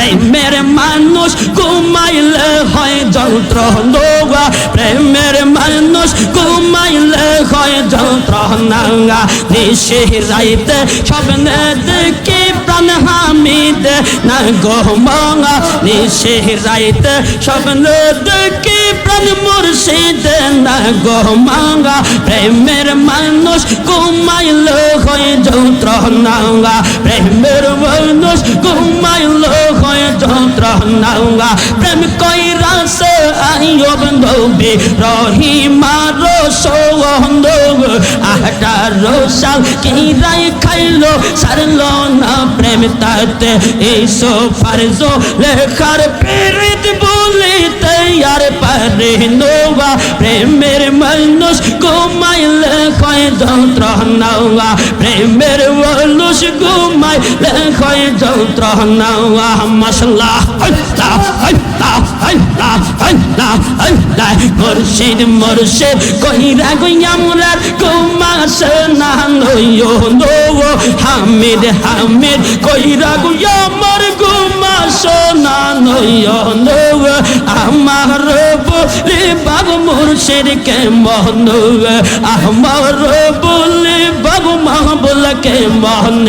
প্রেমের মানুষ ঘুমাইলে হয় যন্ত্রণা প্রেমের মানুষ ঘুমাইলে হয় যন্ত্রণা নিশে রাইতে স্বপ্নে দেখি প্রাণ হামিদে না গো মা নিশে রাইতে স্বপ্নে দেখি প্রাণ মুর্শিদে না গো মা প্রেমের মানুষ ঘুমাইলে হয় যন্ত্রণা প্রেমের মানুষ ঘুমাইলে হয় যন্ত্রণা প্রেম কইরাছে আইয়ুব নবী রহিমার সওয়ান্দ 18 সাল কিরাই খাইলো সারলো না প্রেম তাতে এইসো ফারজো লেখার প্রেরিত বলিতে আর পারে নোয়া প্রেমের মানুষ ঘুমাইলে হয় যন্ত্রণা প্রেমের মানুষ ঘুমাইলে হয় যন্ত্রণা মাশাআল্লাহ আল্লাহ আল্লাহ আল্লাহ আল্লাহ আল্লাহ মুর্শিদ মুর্শিদ কইরা গইয়ামরার ঘুমাসে না নয়ো নো হামিদ হামিদ কইরা গইয়ামর ঘুমাসে না নয়ো নো আমার বলি বাবু মুর্শিদ কে মন আমার বলি বাবু মাহবুল কে মন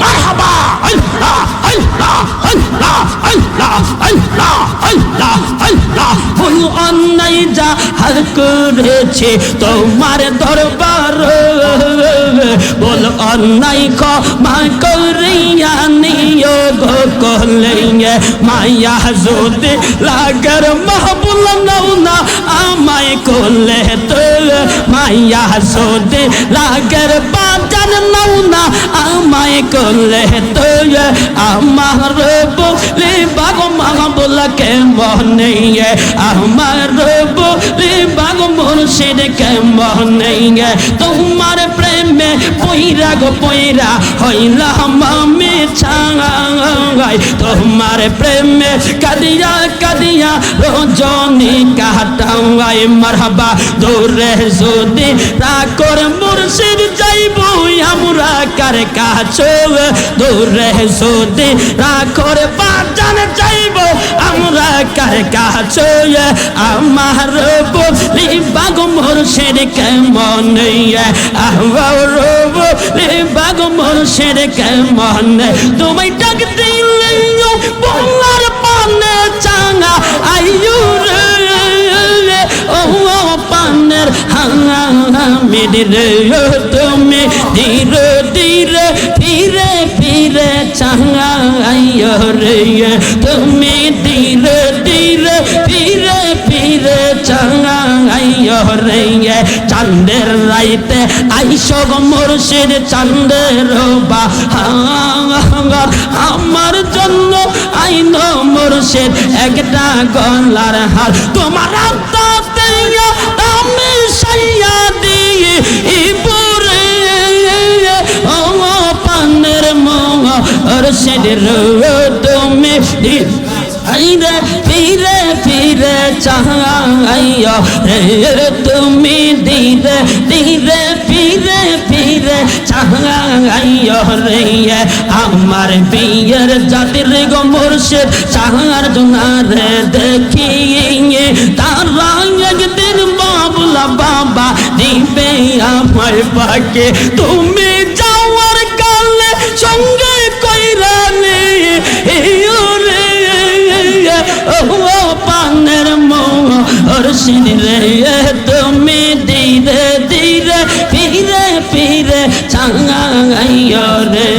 মারহাবা আল্লাহ আল্লাহ আল্লাহ আল্লাহ আল্লাহ আল্লাহ আল্লাহ ভুল অন্যায় যা হার করেছে তোমার দরবার বল অন্যায় ক্ষমা করিয়া নিও গো কলিয়ে মায়া যদি লাগার মাহবুল নাও না আমায় কোলে তো মায়া যদি লাগার বাজান নাও না আমায় কোলে তো আমার বলি বাগো মাহবুল কে মনে আমার বলি বাগো মুর্শিদ কে মনে তোমার প্রেমে পইরা গো পইরা হইলাম আমি ছাই তোমার প্রেমে কাদিয়া কাদিয়া রজনী কাটাই মারহাবা দূরে যদি রাকর মুর্শিদ যাইব আমরা কার কাছে দূরে যদি রাকর বাজান যাইব আমরা কার কাছে আমার বলি বাগো মুর্শিদ কে মনে আমার বলি বাগো মুর্শিদ কে মনে তোমায় ডাক দিলে বলার পানে চাঙা আইয়ু রে ও পানের হামিদ রে তুমি ধীরে ধীরে ফিরে ফিরে চাঙা আইয়ু রে তুমি ধীরে ধীরে ফিরে ফিরে চাঙা আইয়ু রে চাঁদের রাইতে আইসো গো মুর্শিদ চাঁদের বাহার আমার জন্য আইনো মুর্শিদ একটা গলার হার তোমার আত্মাতে আমি সাইয়া দিয়ে ইপুরে ও পানের মুর্শিদ রে তুমি আইরে ফিরে ফিরে চাহাইয়া রে তুমি ধীরে ধীরে ফিরে ফিরে চাহাইয়া রে আমার বিয়ের জাতির গো মুর্শিদ চাহার জোনারে দেখিয়ে তারা একদিন বাবুলা বাবা দিবে আমার পাকে তুমি যাওয়ার কালে সঙ্গে কইরা নে ও পানের মুর্শিদ রে তুমি ধীরে ধীরে ফিরে ফিরে চাঙ্গাইয়া রে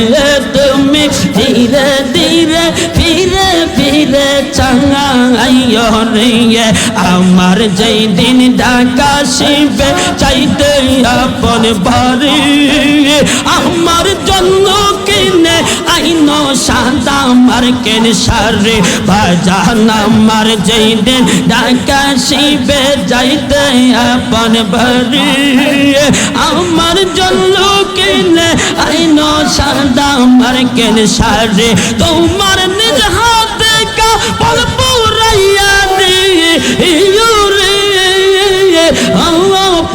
তুমি ধীরে ধীরে ফিরে ফিরে চাঙ্গাইয়া রে আমার যেই দিন ঢাকা শিবে চাইতে আপন বাড়ি আমার জন্য কিনে আইনো সাদা মার্কেন সারে বাজান আমার যেই দিন ঢাকা শিবে যাইতে আপন বাড়ি আমার জন্য কিনে আইনো সাদা মার্কেন সারে তোমার নিজ হাতে কাপড় পুরাইয়া দিয়ে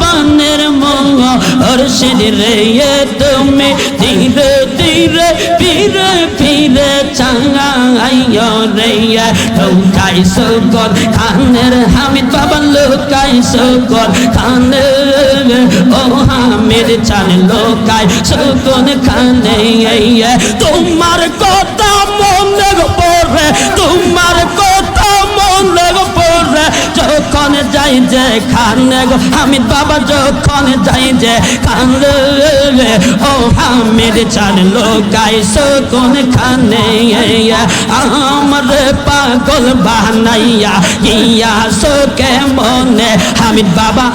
পানের মুর্শিদ রে তুমি ধীরে ধীরে ফিরে ফিরে চাঙ্গাইয়া রে লুকাই সকল খানের হামিদ বাবা লুকাই সকল খানে ও হামিদ চান লুকাই সকল খানে তোমার কথা মনে পড়ে তোমার কথা মনে পড়ে যখন যাই যে খানে গো হামিদ বাবা যখন যাই যে খানে ও হামিদ চান লুকাই সকল খানে আমার পাগল বানাইয়া ইয়া সোকে মনে হামিদ বাবা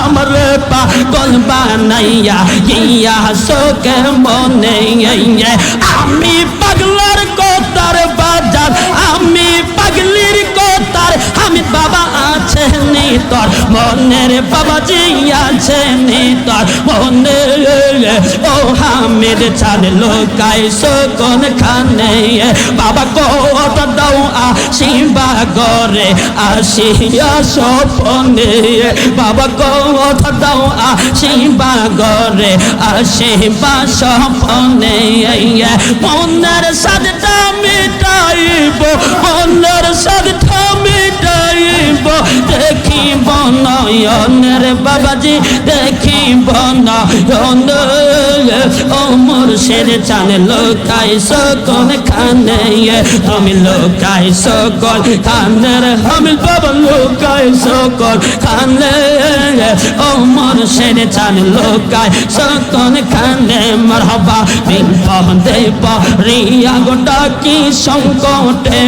আমার পাগল বানাইয়া ইয়া সোকে মনে আমি পাগলার কোতার বাজার আমি পাগলির কোতার হামিদ বাবা আছে নি তোর মনের বাবা জি আছে নি তোর মনে ও হামিদ চান লুকাই সকল খানে বাবা কত দাও আসিবা গরে আসিয়া সপনে বাবা কত দাও আসিবা গরে আসিবা সপনে মনের সাধটা মিটাইব মনের সাধটা মিটাইব দেখিব নয়নের বাবাজি দেখিব নয়নের ও মুর্শিদ চান লুকাই সকল খানে তুমি লুকাই সকল খানের হামিদ বাবা লুকাই সকল খানে ও মুর্শিদ চান লুকাই সকল খানে মারহাবা বিপদে রিয়া গোটা কি সংকটে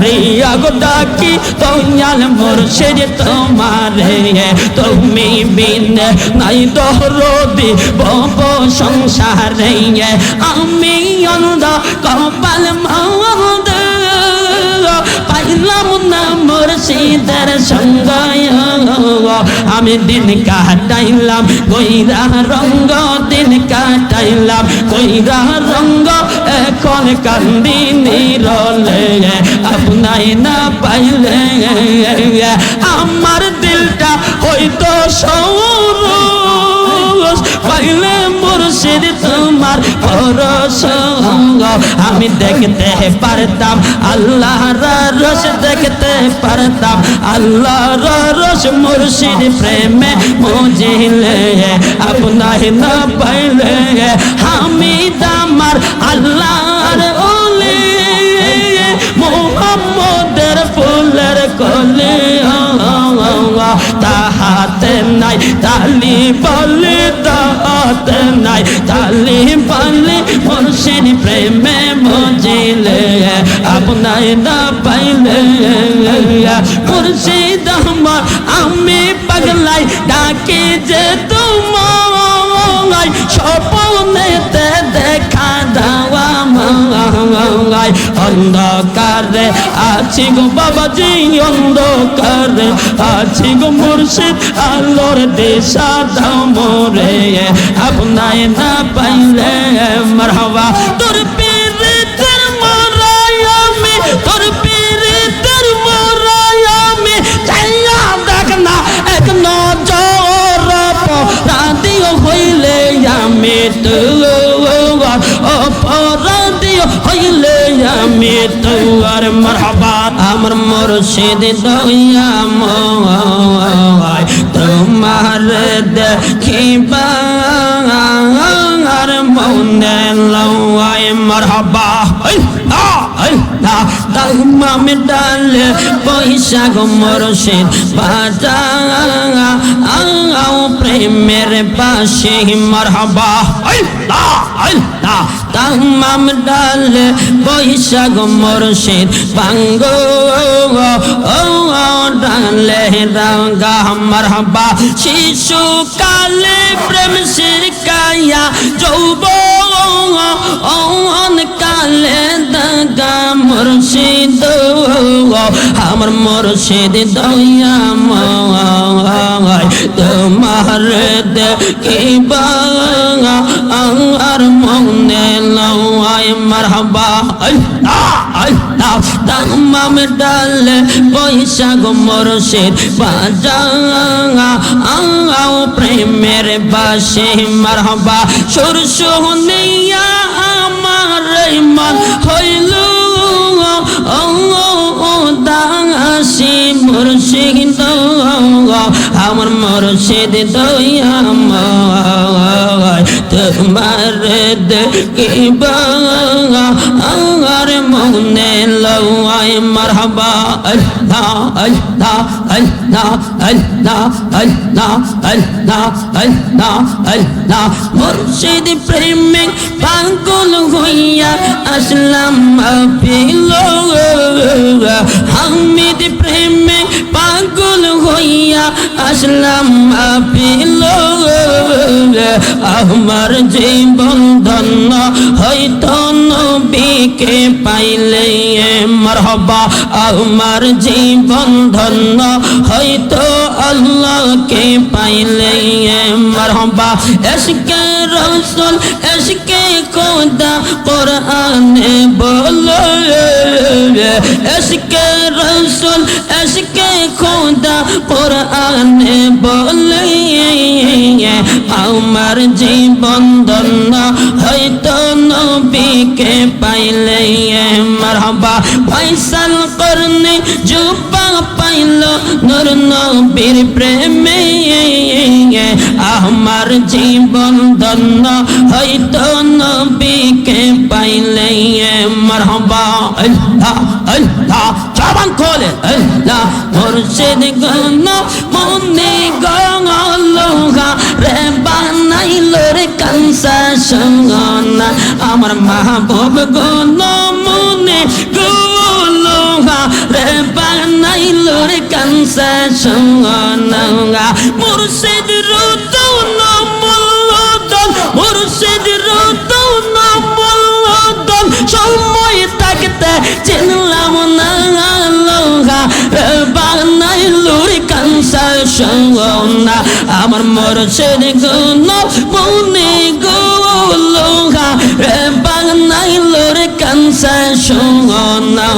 রিয়া গোটা কি দয়াল মুর্শিদ তোমারে তুমি বিন নাই দরদি বব সংসারে আমি অন্ধ কপাল মহদ পাইলাম না মুর্শিদের সঙ্গ আমি দিন কাটাইলাম কইরা রঙ্গ দিন কাটাইলাম কইরা রঙ্গ এখন কান্দি নিরলে আপনাই না পাইলে আমার দিলটা হয়তো সৌর পাইলে মুর্শিদ তোমার পরশ আমি দেখতে পারতাম আল্লাহর রস দেখতে পারতাম আল্লাহর রস মুর্শিদ প্রেমে মুজিলে আপনার না পাইলে হামিদ আমার আল্লাহর ওলি মুহাম্মদের ফুলের কলি তাহাতে নাই তালি বলি তাহাতে নাই তালি বলি মুর্শিদ প্রেমে মুজিলে আপনার না পাইলে মুর্শিদ আমার আমি পাগলাই ডাকি যে তোমায় স্বপ্নেতে দেখা দেওয়া মাঙ্গাই অন্ধকারে আছি গো বাবাজি অন্ধকারে আছি গো মুর্শিদ আলোর দিশা দাও মোরে আপনায় না পাইলে মারহাবা তোর পীরিতের মরাই আমি তোর পীরিতের মরাই আমি চাইয়া দেখ না এক নজর রাদিও হইলে আমি তো অপরাধী হইলে আমি তোর মারহাবা আমার মুর্শিদ দয়া ময় তোমার দেখিবা আর মনে লওয়ায় মারহাবা তাহমাম ডালে বৈশাখ মুর্শিদ বাজা প্রেমের পাশে মারহাবা তাহমাম ডালে বৈশাখ মুর্শিদ বাঙ্গো ডালে রাঙ্গা মারহাবা শিশু কালে প্রেম শিখাইয়া যৌবন কালে দাগা মুর্শিদ আমার মুর্শিদ দয়া ময় তোমার দেখিবা আর মনে লওয়ায় মারহাবা তাহমাম ডালে বৈশাখ মুর্শিদ বাজা প্রেমের বাসে মারহাবা সুর শুনিয়া আমার মন হইল মুর্শিদ দয়াময় তোমার দেখিব আর মনে লয় মারহাবা আল্লাহ আল্লাহ আল্লাহ আল্লাহ আল্লাহ আল্লাহ আল্লাহ আল্লাহ মুর্শিদ প্রেমিক পাগল হইয়া আসলাম আপিল হামিদ প্রেমিক পাগল হইয়া আসলাম আপিল আমার জীবন ধন্য হয়তো নবীকে পাইলে মারহাবা আমার জীবন ধন্য হয়তো আল্লাহকে পাইলে মারহাবা ইশকে রাসূল ইশকে খোদা কুরআনে বলে ইশকে রাসূল ইশকে খোদা কুরআনে বলে আমার জীবন ধন্য হয়তো নবীকে পাইলে মারহাবা ফয়সাল করনে জুবা পাইল নূর নবীর প্রেমে আমার জীবন ধন্য হয়তো নবীকে পাইলে মারহাবা আল্লাহ আল্লাহ জবান খোলে আল্লাহ মুর্শিদ গণ মনে গঙ্গা রে বানাইলো রে কানসা সঙ্গনা আমার মাহবুব গণ মনে গঙ্গা রে বানাইলো রে কানসা সঙ্গনা মুর্শিদ রতন মুল্লদন মুর্শিদ রতন মুল্লদন সময় থাকতে চিনলাম না লোহা রে বানাইলো রে কানসা সঙ্গনা আমার মুর্শিদ গুণ মনে গোলোহা রে বানাইলো রে কানসা সঙ্গনা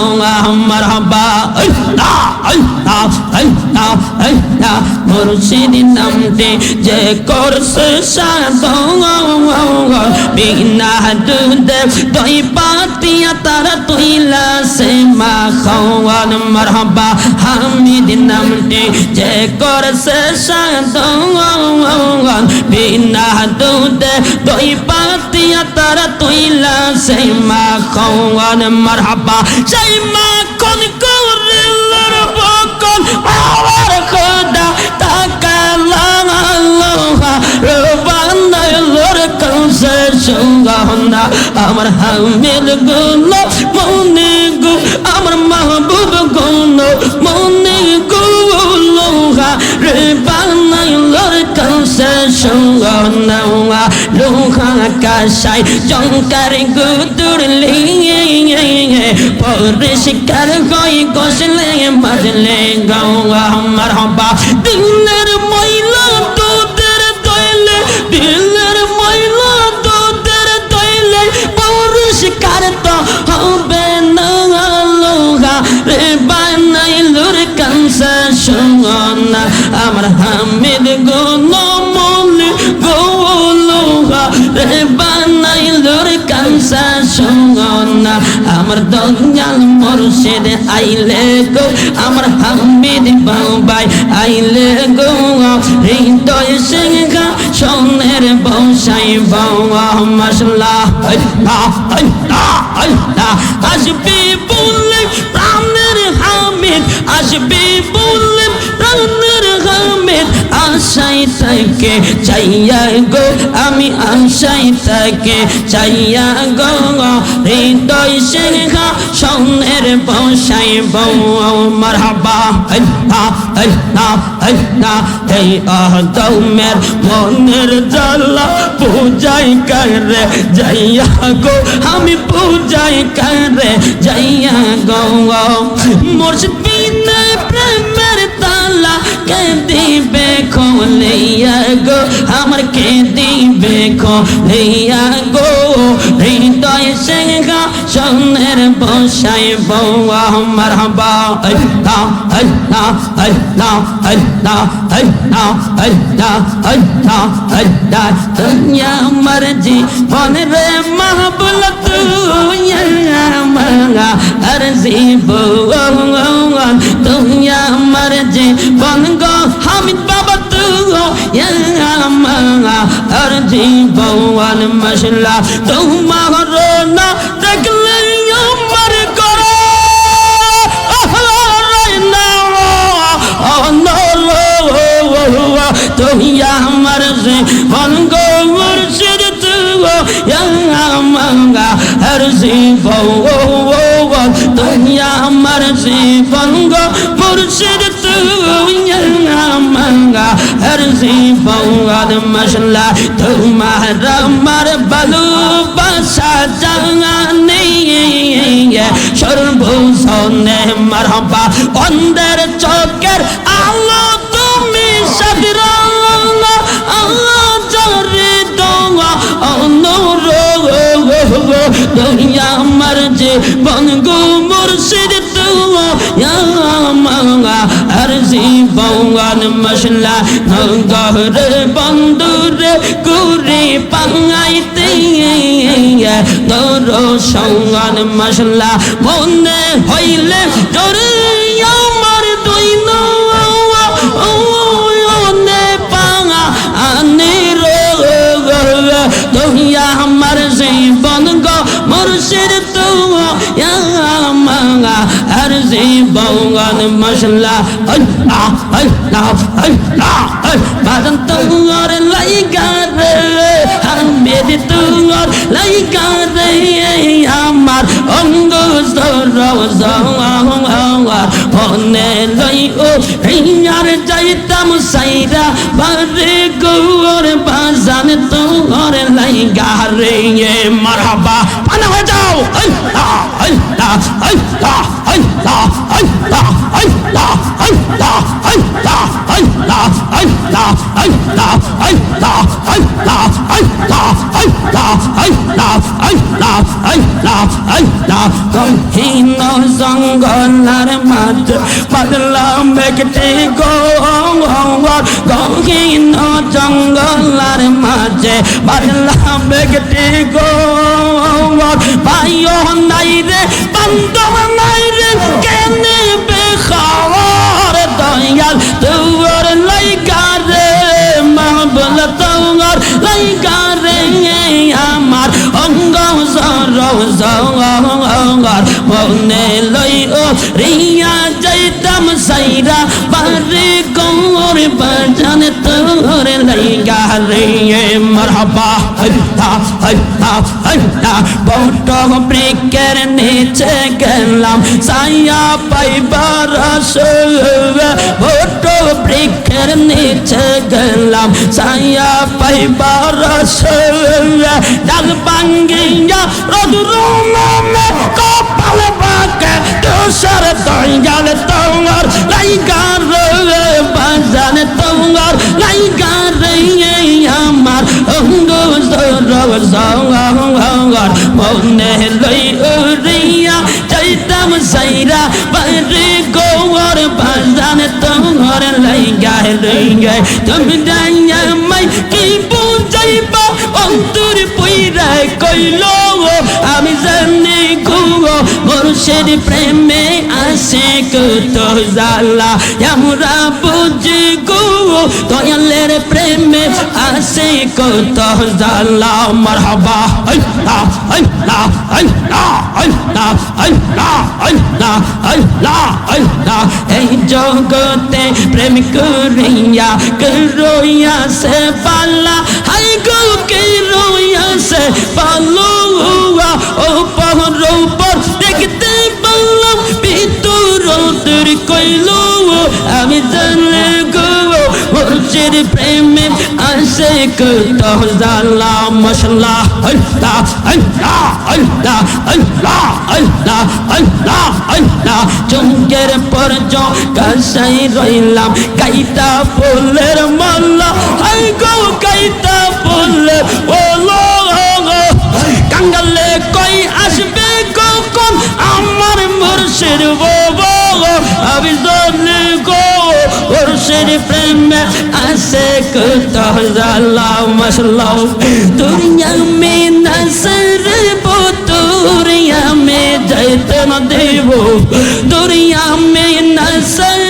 মারহাবা আল্লাহ আল্লাহ আল্লাহ আল্লাহ মুর্শিদ নামটি যে করছে সাধন বিনা দুধে দই পাতিয়া তারা তুইলা সে মাখন মারহাবা হামিদ নামটি যে করছে সাধন বিনা দুধে দই পাতিয়া তারা তুইলা সে মাখন মারহাবা সেই মাখন করে বকন আমার খোদা তাকালাম আল্লাহ রবানাইলোর কাছে সঙ্গনা আমার হামিদ গুণ মনে গো আমার মাহবুব গুণ মনে গো লোহা রে বানাইলোর কাছে সঙ্গনা লোহা কাশাই জঙ্কার গুদুর লিয়ে পরিষ্কার হয়ে গোসলে বাজলে গাওয়া মারহাবা দিলের ময়লা দুধের দইলে দিলের ময়লা দুধের দইলে পরিষ্কার তো হবে না লোহা রে বানাইলো রে কানসা সঙ্গনা আমার হামিদ গুণ মনে গোলোহা রে বানাইলো রে কানসা সঙ্গনা আমার দয়াল মুর্শিদ আইলে গো আমার হামিদ বাবাই আইলে গো হৃদয় সিংহা সোনের বসাই বাবা মাশাআল্লাহ আল্লাহ আল্লাহ আল্লাহ আসবি বলে প্রাণের হামিদ আসবি বলে প্রাণের হামিদ আশাই থাকে চাইয়া গো আমি আশাই থাকে চাইয়া গো হৃদয় সিংহা সোনের বসাই বাবা মারহাবা আল্লাহ আল্লাহ আল্লাহ এই আদমের মনের জ্বালা পূজাই করে যাইয়া গো আমি পূজাই করে যাইয়া গো মুর্শিদ বিনা প্রেমের তালা কে দিবে খোলিয়া গো আমার কে দিবে খোলিয়া গো হৃদয় সিংহা সোনের বসাই বাবা মারহাবা আল্লাহ আল্লাহ আল্লাহ আল্লাহ আল্লাহ আল্লাহ আল্লাহ আল্লাহ দুনিয়া মর্জি বন রে মাহবুল তুই মাঙ্গা আরজি বন দুনিয়া মর্জি বন গো হামিদ বাবা তুই আমার জীবন মশলা তোমার না দেখলে আমার করো তুমি আমার জীবন গো মুর্শিদ আমার জীবন তুমি আমার জীবন গো মুর্শিদ আমার জীবন মশলা তোমার আমার ভালোবাসা জানি সর্বসনে মারহাবা অন্ধের চোখের আলো তুমি সাদরা আমার জীবন গো মুর্শিদ আর জীবন মশলা নগর বন্ধুরে গুরি পাঙাইতে তোর সঙ্গন মশলা মনে হইলে তোরে আমার দুই নে পাঙা আনে তুমি আমার জীবন গো মুর্শিদ আর জীবন মশলা বাদন তোমার লাইগা রে আমি তোমার লাইগা রে আমার অঙ্গ মনে লই ও হিয়ার যাইতাম সাইরা বারে গৌর বাজান তোর লাইগা রে মারহাবা পানা হয়ে যাও আল্লাহ আল্লাহ আল্লাহ আল্লাহ আল্লাহ আল্লাহ আল্লাহ আল্লাহ আল্লাহ আল্লাহ আল্লাহ আল্লাহ আল্লাহ আল্লাহ আল্লাহ আল্লাহ আল্লাহ আল্লাহ আল্লাহ কহিন জঙ্গলার মাঝ বাদলাম একটি গঙ্গর কহিন জঙ্গলার মাঝে বাদলাম একটি গঙ্গর পাইও নাই রে বান্ধব নাই রে কেনে বেখাওয়ার দয়াল তোর লাইগা রে মাহবুল তোর লাইগা রে আমার অঙ্গ জঙ্গর মনে লই ও রিয়া যাইতাম সাইরা বারে গৌর বাজান তোর লাইগা রে মারহাবা আল্লাহ আল্লাহ আল্লাহ বট বৃক্ষের নিচে গেলাম ছায়া পাইবার বট বৃক্ষের নিচে গেলাম ছায়া পাইবার ডাল ভাঙ্গিয়া রোদুর নামে কপাল বাঁকে তুষার দয়াল তোমার লাইগা রে বাজান তোমার লাইগা রে আমার অঙ্গ জঙ্গর মনে লই উড়িয়া যাইতাম সাইরা বারে গৌর বাজান তোমার লাইগা রে তুমি জানাই কি বুঝাইবা অন্তর পইরা কইল আমি জানি গো মুর্শিদ প্রেমে আসে কত জালা আমরা বুঝি গো দয়ালের প্রেমে আসে কত জালা মারহাবা আল্লাহ আল্লাহ আল্লাহ আল্লাহ আল্লাহ আল্লাহ আল্লাহ আল্লাহ এই জগতে প্রেম করিয়া করইয়া সে পাল্লা হাই গো করইয়া সে পাল্লো ও পাহাড় উপর দেখতে পারলাম ভিতর তোর কইল আমি জানি গো মুর্শিদ প্রেমে আসে কত জালা মশলা আল্লাহ আল্লাহ আল্লাহ আল্লাহ আল্লাহ আল্লাহ আল্লাহ চুমকের পর কাশাই রইলাম কাইতা ফুলের মালা হাই গো কাইতা ফুলের ওলো কাঙ্গালে কই আসবে কখন আমার মুর্শিদ বাবা আমি জানি গো মুর্শিদ প্রেমে আসে কত জালা মশলা দুনিয়া মে নসর দুনিয়া মে যাইতে না দেব দুনিয়া মে নসর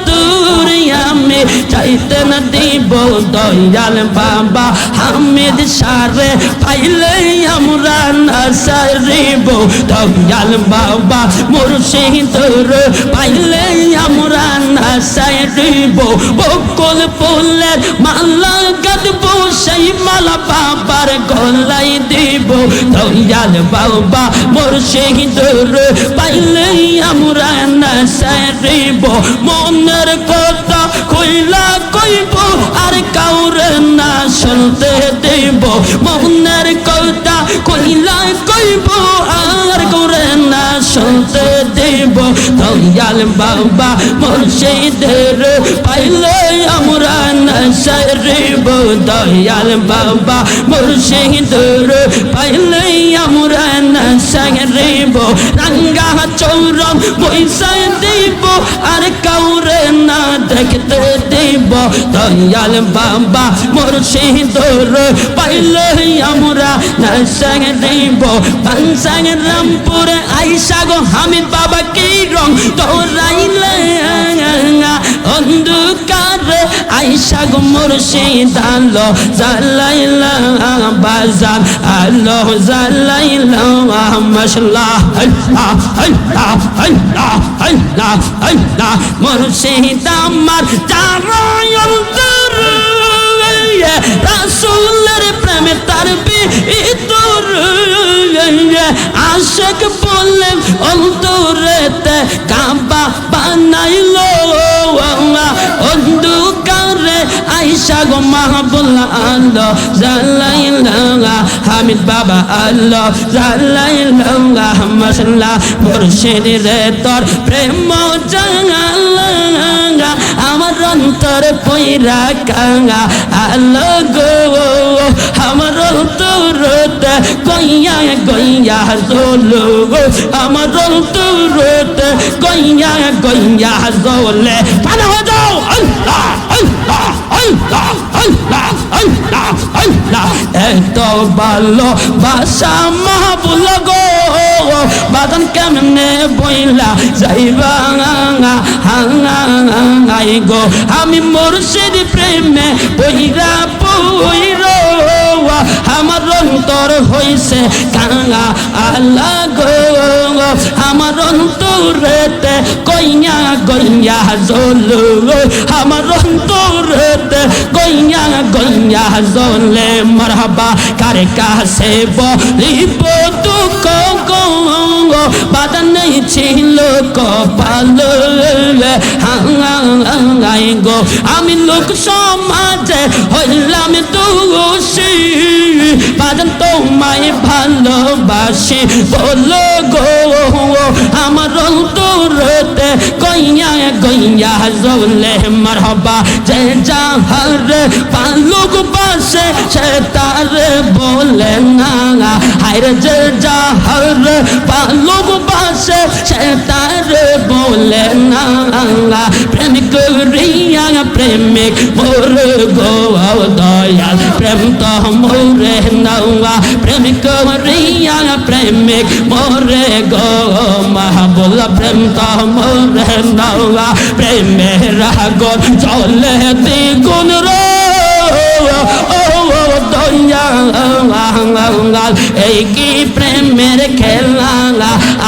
দুনিয়া মে চাইতে না দিব দয়াল বাবা হামিদ সারে পাইলে আমরা না সারিব দয়াল বাবা মুর্শিদর পাইলে আমরা না সারিব বকুল ফুলের মালা গাঁথব সেই মালা বাবার গলায় দিব দয়াল বাবা মুর্শিদর পাইলে আমরা না সারিব মনের কথা কইলা কইব আর কাউরে না শুনতে দেব মনের কথা কইলা কইব আর কাউরে না শুনতে দেব দয়াল বাবা মুর্শিদের পাইলে আমরা না সারিব দয়াল বাবা মুর্শিদের পাইলে আমরা না সারিব রাঙ্গা চৌরম বৈশাই দিব আর কাউরে না দেখতে দেব দয়াল বাবা মুর্শিদর পাইলে আমরা না সারিব বাংসাং রামপুরে আইসা গো হামিদ বাবা কি রং তোরাইলে অন্ধকারে আইসা গো মুর্শিদ আলো জালাইলা বাজার আলো জালাইলা মাশাআল্লাহ আল্লাহ আল্লাহ আল্লাহ আল্লাহ আল্লাহ মুর্শিদ আমার তারায় অন্তর রাসূলের প্রেমে তার ভিতর আশিক বলে অন্তরেতে কাবা বানাইলো অন্ধকারে আইসা গো মাহবুল্লাহ আল্লাহ জালাইলা হামিদ বাবা আল্লাহ জালাইলা মাশাআল্লাহ মুর্শিদের তোর প্রেম জাঙ্গা আমার অন্তর পয়রা কাঙ্গা আল্লাহ গো আমার অন্তরতে কইয়া কইয়া জলো আমার অন্তরতে কইয়া কইয়া জলে পানা হয়ে যাও আল্লাহ আল্লাহ আল্লাহ আল্লাহ আল্লাহ আল্লাহ এত ভালো বাসা মাহবুল গো বাদন কেমনে বইলা যাইবা হাঙ্গাই গো আমি মুর্শিদ প্রেমে বইরা বইরো আমার অন্তর হইছে কাঙ্গা আল্লাহ গো আমার অন্তরেতে কইয়া গইয়া জলো আমার অন্তরেতে কইয়া গইয়া জলে মারহাবা কারে কাছে বলিব দুঃখ গো বাদা নেই ছিল কপাল হাঙ্গাই গো আমি লোক সমাজে হইলাম দোষী বাদন তোমায় ভালোবাসি বলো গো আমার অন্তরতে কইয়া গইয়া জলে মারহাবা যে যাহার পালুক বাসে সে তার বলে না হায়রে যে যাহার পালুক বাসে সে তার বলে না প্রেমিক করিয়া প্রেমিক মোর গো দয়াল প্রেম তো মোরে নৌয়া প্রেমিক করিয়া প্রেমিক মোরে গো মাহবুল প্রেম তো মোরে নৌয়া প্রেমের আগুন চলে দ্বিগুণ রো দয়াল এই কি প্রেমের খেলা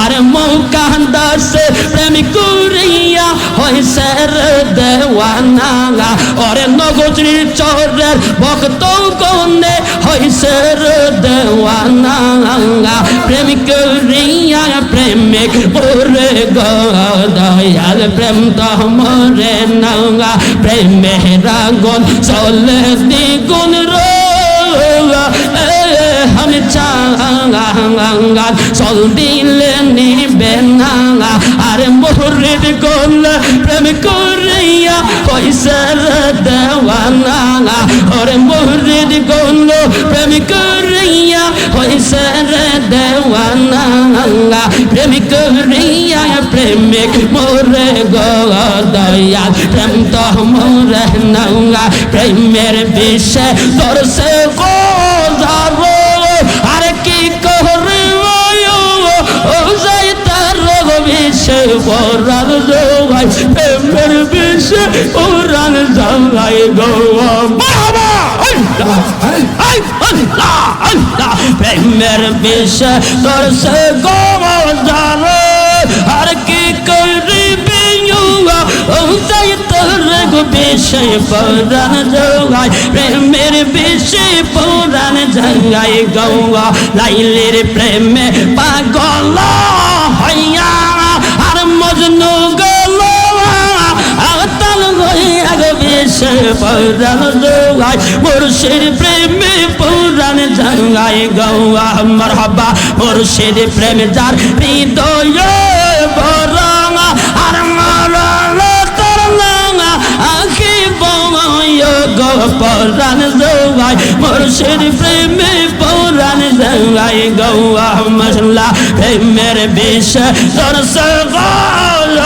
আর মৌকা দাসে প্রেমিক করিয়া হইছে দেওয়ানা ওরে নগরী চরের ভক্ত গনে হইছে দেওয়ানা প্রেমিক করিয়া প্রেমিক মোরে গো দয়াল প্রেম তো মোরে নৌয়া প্রেমের আগুন চলে দ্বিগুণ রো আমি চাঙ্গা চল দিলে নিবে না আরে মুরিদ গোল প্রেম করিয়া হইছে দেওয়ানা ওরে মুরিদ গোল প্রেম করিয়া হইছে দেওয়ানা প্রেম করিয়া প্রেমিক মোরে গো দয়াল প্রেম তো মোরে নৌয়া প্রেমের বিষে দর্শে গো যাবো আর কি করে ও যাই তার বিষে বরার ভাই প্রেমের বিষে পুরান জাঙ্গাই গো বাবা প্রেমের বিষে তোর সে গো জানো আর কি করবি ও তাই তোর গো বিষে পুরান জাঙ্গাই প্রেমের বিষে পুরান জাঙ্গাই গো লাইলের প্রেমে পাগল হইয়া আর মজনু গল আতাল হইয়া গো বিষে পুরান জাঙ্গাই মুর্শিদ প্রেমে পুরান জাঙ্গাই গৌয়া মারহাবা মুর্শিদ প্রেম যার হৃদয় বরং আর মরণ করলাম আখি বয় গো পুরান জাঙ্গাই মুর্শিদ প্রেমে পুরান জাঙ্গাই গৌয়া মশলা প্রেমের বিষ তোর সগল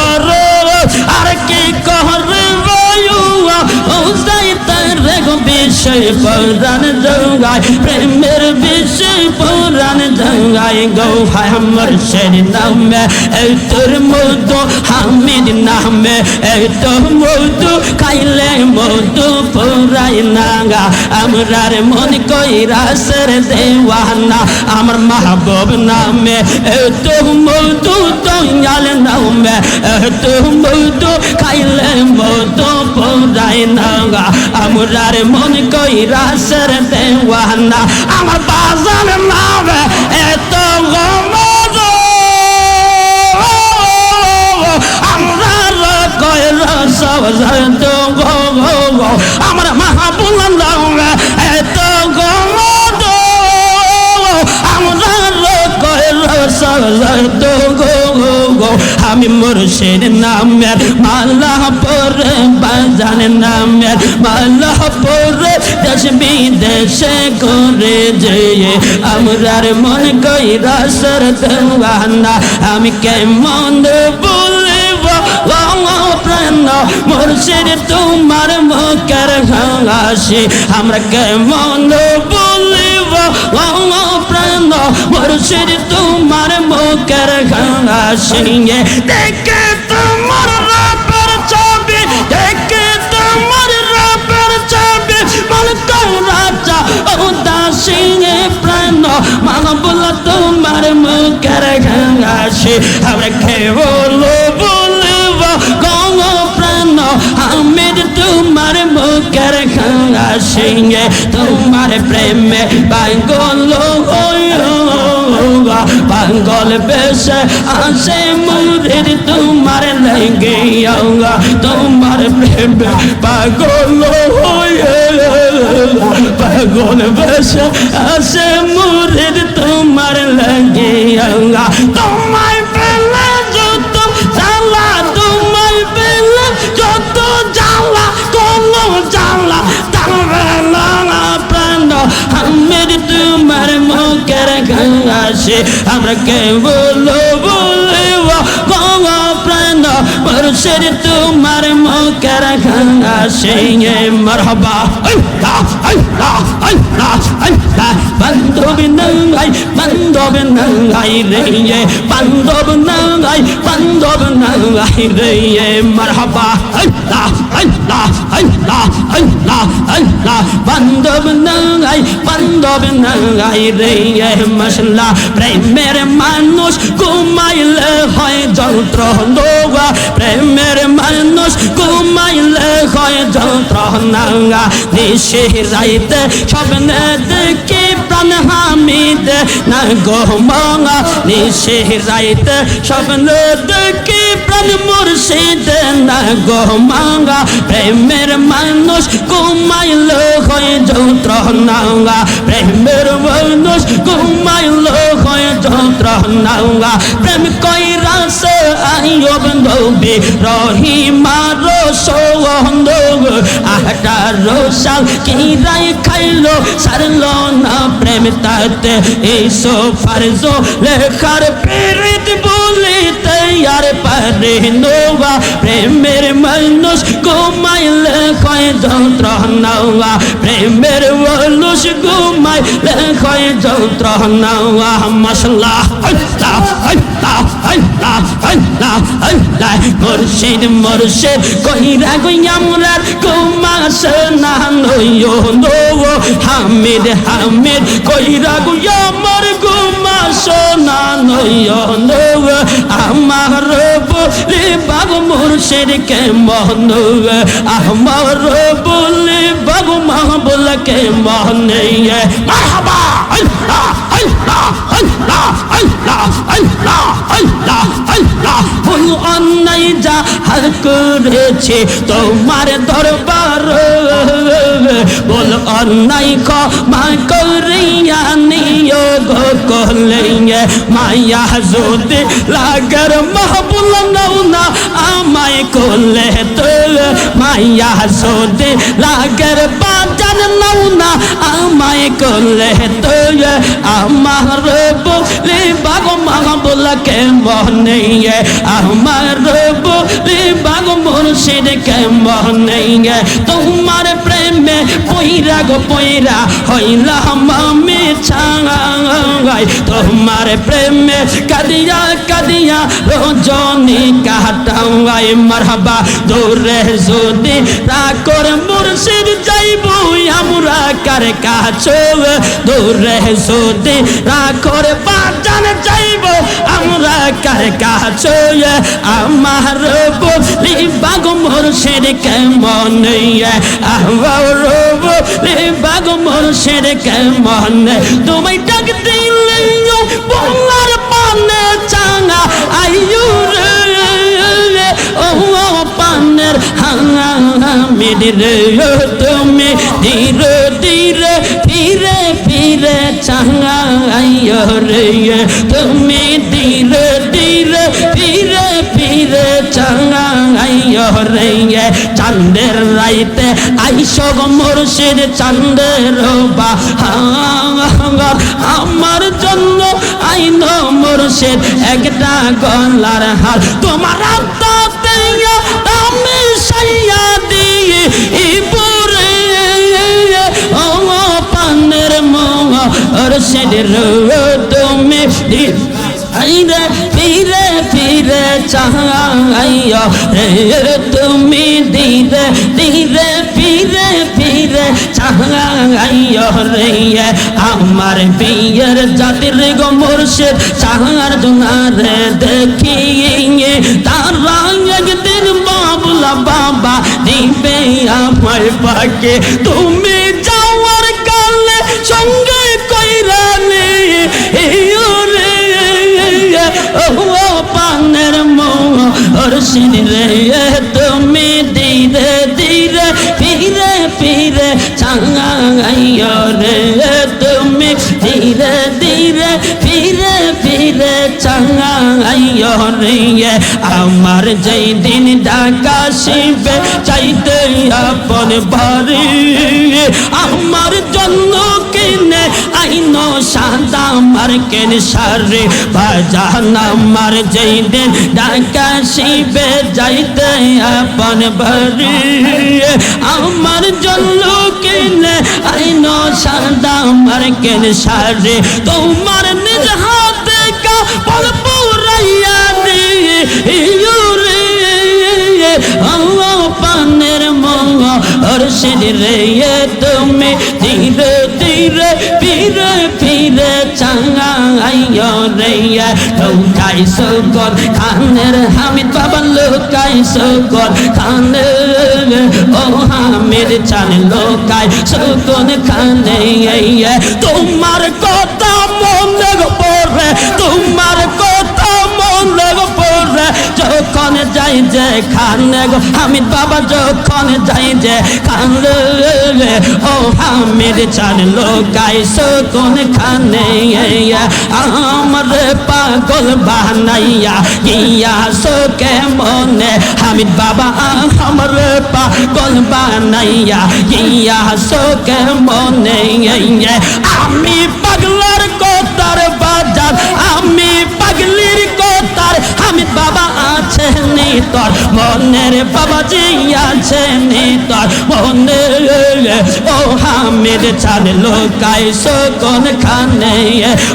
আর কি कहरे वायुआ ओ जाइतर गो विषय पुरान जंगाई प्रेमेर विषय पुरान जंगाई गौ है हमर शेर नाम में ए तोर मधु हामिद नाम में ए तो मधु खाइले मधु पुराई नागा আমরার মন কইরা সর দেওয়ানা আমার মাহবুব নামে এত মধু দয়াল নামে এত মধু খাইলে মধু পুরাই নাগা আমরার মন কইরা সর দেওয়ানা আমার বাজার নামে এত মধু আমরার কইরা সবজার তো গো আমার মাহবুব নামে এত মধু আমরার কইরা সবজার তো গো আমি মুর্শিদ নামের মালা পরে বাজান নামের মালা পরে দেশ বিদেশে করে যেয়ে আমরার মন কইরা সর দেওয়ানা আমি কেমন বলিব প্রাণ মুর্শিদ তোমার মুখের হাসি আমরা কেমন বলিব প্রাণ মুর্শিদ তোমার মুখের হাসি দেখে তোমার রাবের ছবি দেখে তোমার রাবের ছবি মন রাজা উদাসী প্রাণ মানবুল তোমার মুখের হাসি আমরা কেবল বলিব গো প্রাণ আমি তোমার মুখের হাসি তোমার প্রেমে পাগল পাগল বেশে আসে মুরিদ তোমার লেগে তোমার প্রেমে পাগল পাগল বেশে আসে মুরিদ তোমার লেগে তোমায় পেলে যত জ্বালা তোমায় পেলে যত জ্বালা কোনো জ্বালা তারা প্রাণ আমি তোমার মুখের হাসি আমরা কেবল বলিব গো প্রাণ মুর্শিদ তোমার মুখের হাসি মারহাবা বান্ধব নাঙ্গাই রে বান্ধব নাঙ্গাই রে মারহাবা বান্ধব নাঙ্গাই রে মশলা প্রেমের মানুষ ঘুমাইলে হয় যন্ত্রণা প্রেমের মানুষ ঘুমাইলে হয় যন্ত্রণা নিশে রাইতে স্বপ্নে দেখি প্রাণ হামিদ না গো মঙ্গা নিশে রাইতে স্বপ্নে দেখি প্রাণ মুর্শিদ না গো মঙ্গা প্রেমের মানুষ ঘুমাইলে হয় যন্ত্রণা প্রেমের মানুষ ঘুমাইলে হয় যন্ত্রণা প্রেম কইরা সে আইয়ুব নবী রহিমার সৌন্দ আটা রসাল কিরাই খাইলো সারলো না প্রেম তাতে এই সোফার জো লেখার পিরিত বলিতে আর পারে নোয়া প্রেমের মানুষ ঘুমাইলে কয় যন্ত্রণা প্রেমের মানুষ ঘুমাইলে কয় যন্ত্রণা মশলা মুর্শিদ মুর্শিদ কইরা গইয়ামরার ঘুমাসে না নইও নো হামিদ হামিদ কইরা গইয়ামর ঘুমাসে না নইও নো আমার বলি বাবু মুর্শিদ কে মন আমার বলি বাবু মাহবুল কে মন মারহাবা আল্লাহ আল্লাহ আল্লাহ আল্লাহ আল্লাহ আল্লাহ আল্লাহ ভুল অন্যায় যা হার করেছে তোমার দরবার বল অন্যায় ক্ষমা করিয়া নিও গো কলে মায়া যদি লাগার মাহবুল নাও না আমায় কোলে তো মায়া যদি লাগার বাজার নাও না আমায় কোলে তো আমার বলি বাগো মাহবুল কে মনে আমার বলি বাগো মুর্শিদ কে মনে তোমার প্রেমে পইরা গো পইরা হইলাম আমি ছাই তোমার প্রেমে কাদিয়া কাদিয়া রজনী কাটাই মারহাবা দূরে যদি রাকর মুর্শিদ যাইব আমরা কার কাছে দূরে যদি রাকর বাজান যাইব আমরা কার কাছে আমার বলি বাগো মুর্শিদ কে মনে আমার বলি বাগো মুর্শিদ কে মনে তোমায় ডাক দিলে বলার পানে চাঙা আইয়ু রে ও পানের হামিদ রে তুমি ধীরে ধীরে ফিরে ফিরে চাঙা আইয়ো রে তুমি ধীরে ধীরে ফিরে ফিরে চাঙা আইয়ো রে চাঁদের রাইতে আইসো গো মুর্শিদ চাঁদের বাহার আমার জন্য আইনো মুর্শিদ একটা গলার হার তোমার আত্মাতে আমি সাইয়া দিয়ে ইপুরে ও পানের মুর্শিদ রে তুমি আইরে ফিরে ফিরে চাহাইয়া রে তুমি ধীরে ধীরে ফিরে ফিরে চাহাইয়া রে আমার বিয়ের জাতির গো মুর্শিদ চাহার জোনারে দেখিয়ে তারা একদিন বাবুলা বাবা দিবে আমার পাকে তুমি যাওয়ার কালে সঙ্গে কইরা নে ও পানের মুর্শিদ রে তুমি ধীরে ধীরে ফিরে ফিরে চাঙাইয়া রে তুমি ধীরে ধীরে ফিরে ফিরে চাঙাইয়া রে আমার যেই দিন ঢাকা শিবে চাইতে আপন বাড়ি আমার জন্য কিনে আইনো সাদা মার্কেন সারে বাজান আমার যেই দিন ঢাকা শিবে যাইতে আপন বাড়ি আমার জন্য কিনে আইনো সাদা মার্কেন সারে তোমার নিজ হাতে কাপড় পুরাইয়া দিয়ে পানের মুর্শিদ রে তুমি ধীরে ধীরে ফিরে ফিরে চাঙাইয়া রে লুকাই সকল খানের হামিদ বাবা লুকাই সকল খানে ও হামিদ চান লুকাই সকল খানে তোমার কথা মনে পড়ে তোমার কথা মনে পড়ে যখন যাই যে খানে গো হামিদ বাবা যখন যাই যে খানে ও হামিদ চান লোকাই সকন খানে আমার পাগল বানাইয়া গিয়া সোকে মনে হামিদ বাবা আমার পাগল বানাইয়া গিয়া সোকে মনে আমি পাগলার কোতার বাজার আমি পাগলির কোতার হামিদ বাবা তোর মনের বাবাজি আছে নি তোর মনে ও হামিদ চাঁদ লুকাইছো কোনখানে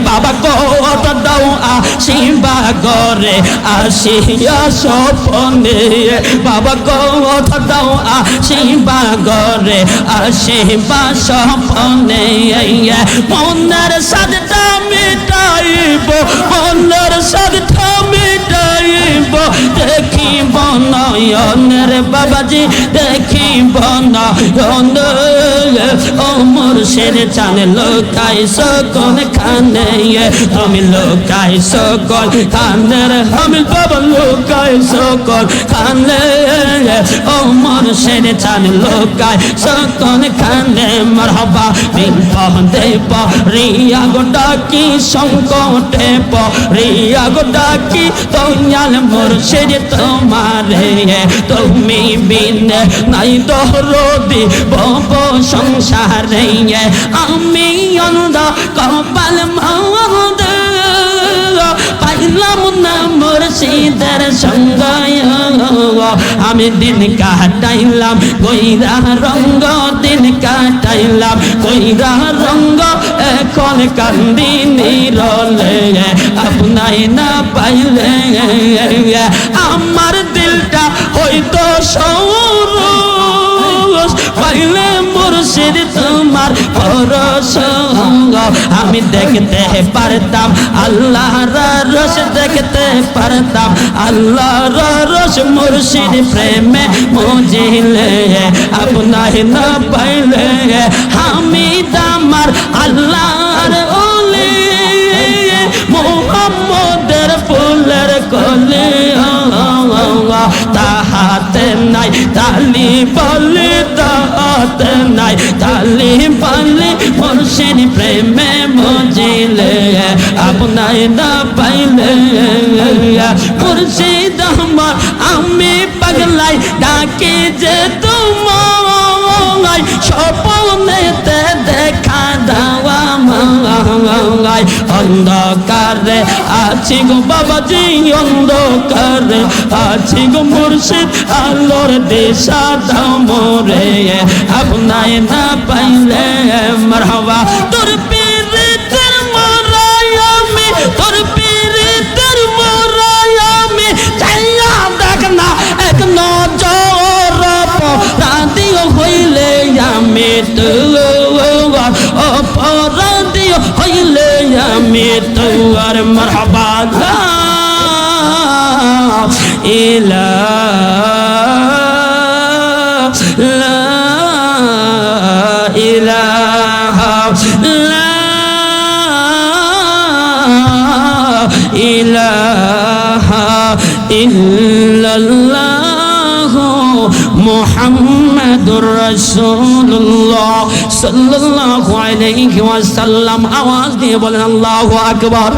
বাবা কত দাও আসিবা ঘরে আসিয়া স্বপনে বাবা কত দাও আসিবা ঘরে আসিবা স্বপনে মনের সাধটা মিটাইব মনের সাধটা মিটাইব দেখিব নয়নের বাবাজি দেখিব নয়ন ও মুর্শিদ চাঁদ লুকাইছো কোনখানে তুমি লুকাইছো কোনখানে আমি বাবা লুকাইছো কোনখানে ও মুর্শিদ চাঁদ লুকাইছো কোনখানে মারহাবা বিপদে পড়িয়া গো ডাকি সংকটে পড়িয়া গো ডাকি দয়াল মুর্শিদ তোমারে তুমি বিনে নাই দরদি বব সংসারে আমি অন্ধ কপাল মন্দ পাইলাম না মুর্শিদের সঙ্গ আমি দিন কাটাইলাম কইরা রঙ্গ দিন কাটাইলাম কইরা রঙ্গ এখন কান্দি নিরলে আপনাই না পাইলে আমার দিলটা হয়তো সৌরস পাইলে মুর্শিদ তোমার পরশ আমি দেখতে পারতাম আল্লাহর রস দেখতে পারতাম আল্লাহর রস মুর্শিদ প্রেমে মুজিলে আপনাই না পাইলে হামিদ আমার আল্লাহর ওলি মুহাম্মদের ফুলের কলি তাহাতে নাই তালি বলি তাহাতে নাই তালি বলি মুর্শিদ প্রেমে মুজিলে আপনাই না পাইলে মুর্শিদ আমার আমি পাগলাই ডাকি যে তোমায় স্বপ্নেতে দেখা দেওয়া মাই অন্ধকারে আছি গো বাবাজি অন্ধকারে আছি গো মুর্শিদ আলোর দিশা দাও মোরে আপনাই না পাইলে মারহাবা তোর পীরিতের মোরাই আমি তোর পীরিতের মোরাই আমি চাইয়া দেখ না এক নজর রাদিও হইলে আমি অপরাধী হইলে আমি তোর মারহাবা ইলাহা ইল্লাল্লাহ মুহাম্মাদুর রাসূলুল্লাহ সাল্লাল্লাহু আলাইহি ওয়াসাল্লাম আওয়াজ দিয়ে বলেন আল্লাহু আকবার।